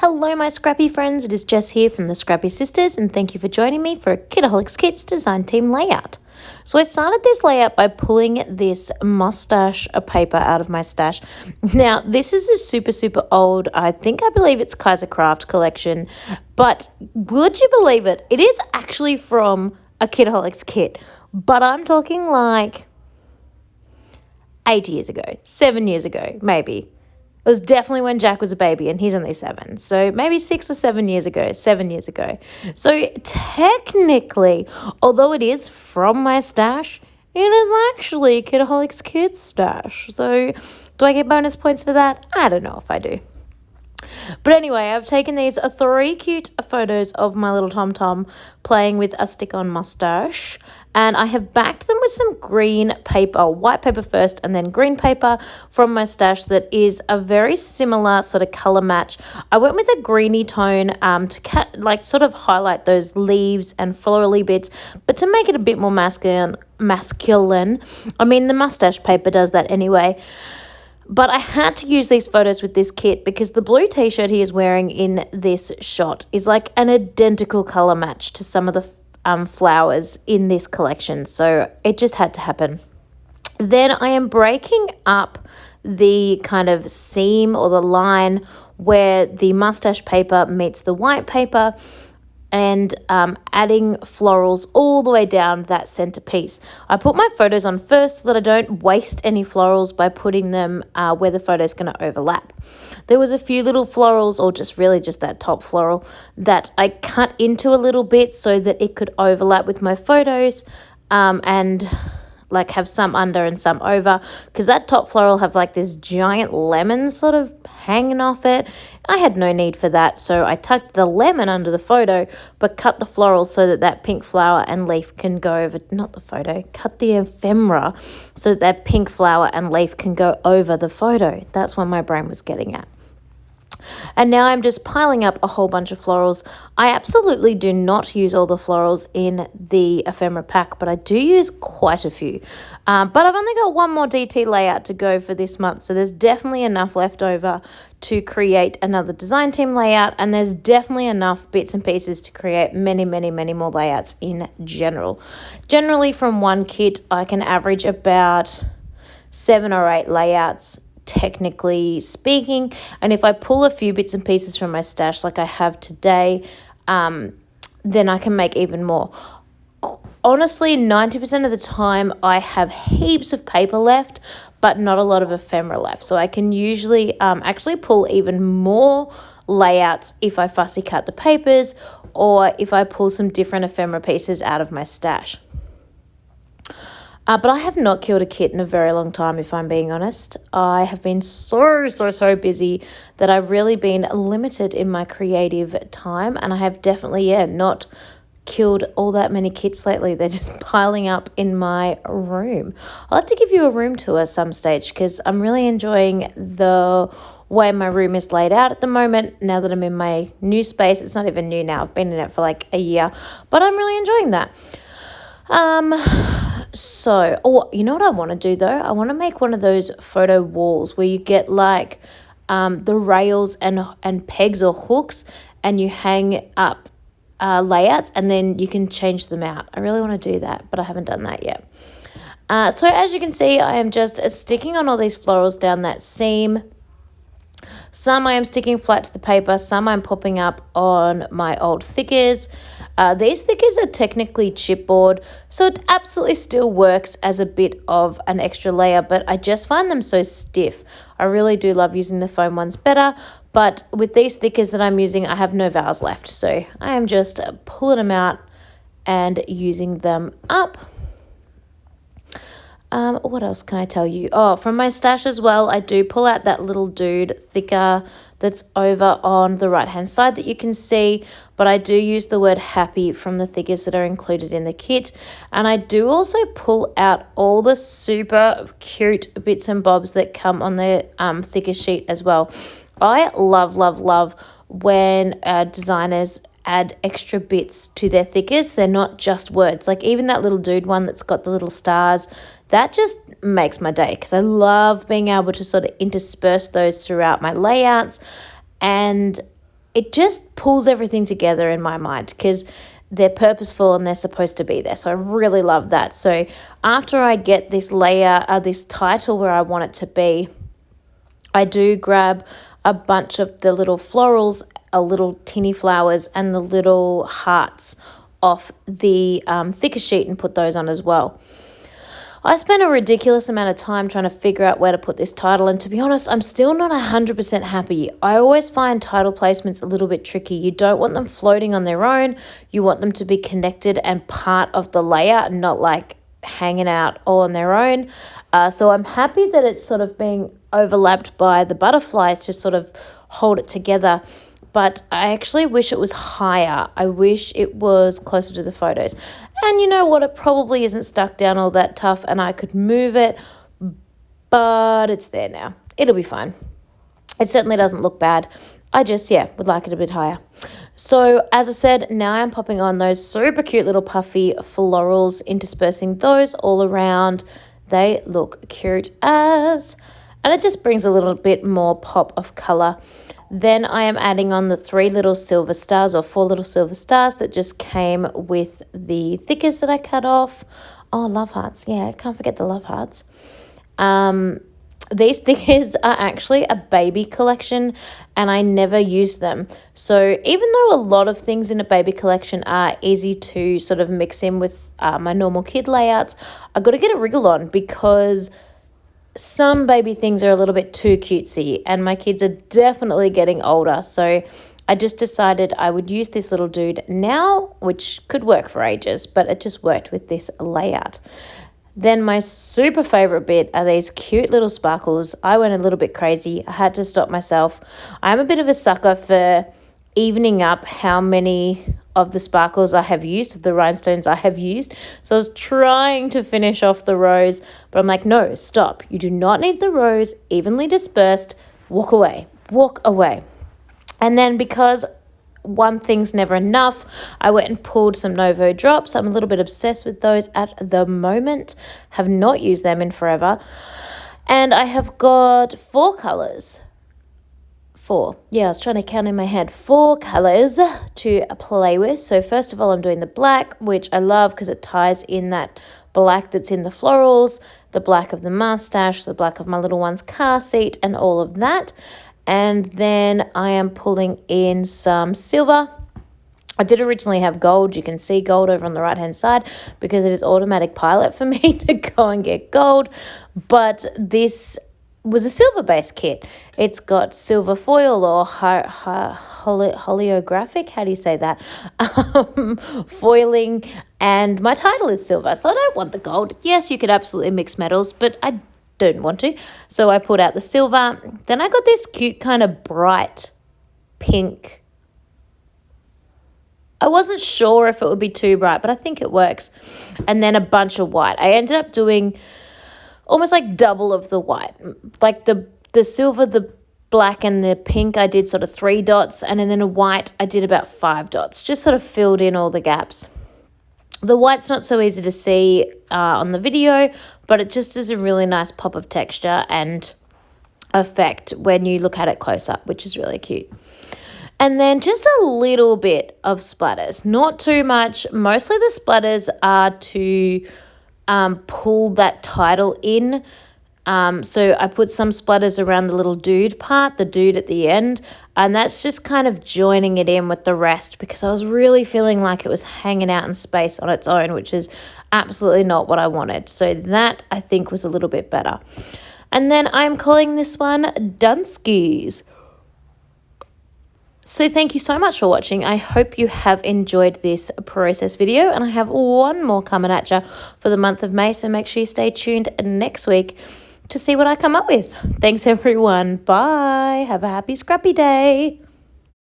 Hello, my scrappy friends. It is Jess here from the Scrappy Sisters, and thank you for joining me for Kitaholic Kits design team layout. So I started this layout by pulling this mustache paper out of my stash. Now, this is a super old, I believe it's Kaiser Craft collection, but would you believe it? It is actually from a Kitaholic kit, but I'm talking like 8 years ago, 7 years ago, maybe. It was definitely when Jack was a baby and he's only 7. So maybe 6 or 7 years ago, 7 years ago. So technically, although it is from my stash, it is actually Kitaholic Kits stash. So do I get bonus points for that? I don't know if I do. But anyway, I've taken these 3 cute photos of my little Tom playing with a stick-on mustache, and I have backed them with some green paper, white paper first and then green paper from my stash that is a very similar sort of color match. I went with a greeny tone to sort of highlight those leaves and florally bits, but to make it a bit more masculine. I mean, the mustache paper does that anyway. But I had to use these photos with this kit because the blue t-shirt he is wearing in this shot is like an identical color match to some of the flowers in this collection. So it just had to happen. Then I am breaking up the kind of seam or the line where the mustache paper meets the white paper, and adding florals all the way down that center piece. I put my photos on first so that I don't waste any florals by putting them where the photo is going to overlap. There was a few little florals, or just that top floral, that I cut into a little bit so that it could overlap with my photos and like have some under and some over, because that top floral have like this giant lemon sort of hanging off it. I had no need for that, so I tucked the lemon under the photo but cut the floral so that that pink flower and leaf can go over, cut the ephemera so that pink flower and leaf can go over the photo. That's what my brain was getting at. And now I'm just piling up a whole bunch of florals. I absolutely do not use all the florals in the ephemera pack, but I do use quite a few. But I've only got one more DT layout to go for this month, so there's definitely enough left over to create another design team layout, and there's definitely enough bits and pieces to create many more layouts in general. Generally, from one kit, I can average about 7 or 8 layouts, technically speaking, and if I pull a few bits and pieces from my stash like I have today, then I can make even more. Honestly, 90% of the time I have heaps of paper left but not a lot of ephemera left, so I can usually actually pull even more layouts if I fussy cut the papers or if I pull some different ephemera pieces out of my stash. But I have not killed a kit in a very long time, if I'm being honest. I have been so busy that I've really been limited in my creative time, and I have definitely, not killed all that many kits lately. They're just piling up in my room. I'll have to give you a room tour at some stage because I'm really enjoying the way my room is laid out at the moment now that I'm in my new space. It's not even new now. I've been in it for like a year, but I'm really enjoying that. So, you know what I want to do though? I want to make one of those photo walls where you get like the rails and pegs or hooks, and you hang up layouts and then you can change them out. I really want to do that, but I haven't done that yet. So as you can see, I am just sticking on all these florals down that seam. Some I am sticking flat to the paper, some I'm popping up on my old thickers. These thickers are technically chipboard, so it absolutely still works as a bit of an extra layer, but I just find them so stiff. I really do love using the foam ones better, but with these thickers that I'm using, I have no vowels left, so I am just pulling them out and using them up. What else can I tell you? Oh, from my stash as well, I do pull out that little dude thicker that's over on the right-hand side that you can see, but I do use the word happy from the thickers that are included in the kit. And I do also pull out all the super cute bits and bobs that come on the thicker sheet as well. I love when designers add extra bits to their thickers. They're not just words. Like even that little dude one that's got the little stars, that just makes my day because I love being able to sort of intersperse those throughout my layouts. And it just pulls everything together in my mind because they're purposeful and they're supposed to be there. So I really love that. So after I get this layer, this title where I want it to be, I do grab a bunch of the little florals, little tinny flowers, and the little hearts off the thicker sheet and put those on as well. I spent a ridiculous amount of time trying to figure out where to put this title, and to be honest, I'm still not 100% happy. I always find title placements a little bit tricky. You don't want them floating on their own. You want them to be connected and part of the layout, not like hanging out all on their own. So I'm happy that it's sort of being overlapped by the butterflies to sort of hold it together. But I actually wish it was higher. I wish it was closer to the photos. And you know what? It probably isn't stuck down all that tough and I could move it, but it's there now. It'll be fine. It certainly doesn't look bad. I just, would like it a bit higher. So as I said, now I'm popping on those super cute little puffy florals, interspersing those all around. They look cute as, and it just brings a little bit more pop of color. Then I am adding on the 3 little silver stars or 4 little silver stars that just came with the thickest that I cut off. Oh, love hearts. Yeah, I can't forget the love hearts. These thickers are actually a baby collection and I never use them. So even though a lot of things in a baby collection are easy to sort of mix in with my normal kid layouts, I've got to get a wriggle on because some baby things are a little bit too cutesy and my kids are definitely getting older. So I just decided I would use this little dude now, which could work for ages, but it just worked with this layout. Then my super favorite bit are these cute little sparkles. I went a little bit crazy. I had to stop myself. I'm a bit of a sucker for evening up how many of the sparkles I have used, of the rhinestones I have used. So I was trying to finish off the rows, but I'm like, no, stop. You do not need the rows evenly dispersed. Walk away. Walk away. And then because one thing's never enough, I went and pulled some Novo drops. I'm a little bit obsessed with those at the moment. Have not used them in forever. And I have got 4 colors. 4. Yeah, I was trying to count in my head. 4 colors to play with. So first of all, I'm doing the black, which I love because it ties in that black that's in the florals, the black of the mustache, the black of my little one's car seat, and all of that. And then I am pulling in some silver. I did originally have gold. You can see gold over on the right-hand side because it is automatic pilot for me to go and get gold. But this was a silver-based kit. It's got silver foil or holiographic, how do you say that? Foiling, and my title is silver, so I don't want the gold. Yes, you could absolutely mix metals, but I don't want to. So I pulled out the silver. Then I got this cute kind of bright pink. I wasn't sure if it would be too bright, but I think it works. And then a bunch of white. I ended up doing almost like double of the white. Like the silver, the black and the pink, I did sort of 3 dots. And then a white, I did about 5 dots. Just sort of filled in all the gaps. The white's not so easy to see on the video, but it just is a really nice pop of texture and effect when you look at it close up, which is really cute. And then just a little bit of splatters, not too much. Mostly the splatters are to pull that title in. So I put some splatters around the little dude part, the dude at the end, and that's just kind of joining it in with the rest because I was really feeling like it was hanging out in space on its own, which is absolutely not what I wanted. So that I think was a little bit better. And then I'm calling this one Dunskies. So thank you so much for watching. I hope you have enjoyed this process video, and I have one more coming at you for the month of May, so make sure you stay tuned next week to see what I come up with. Thanks everyone. Bye. Have a happy scrappy day.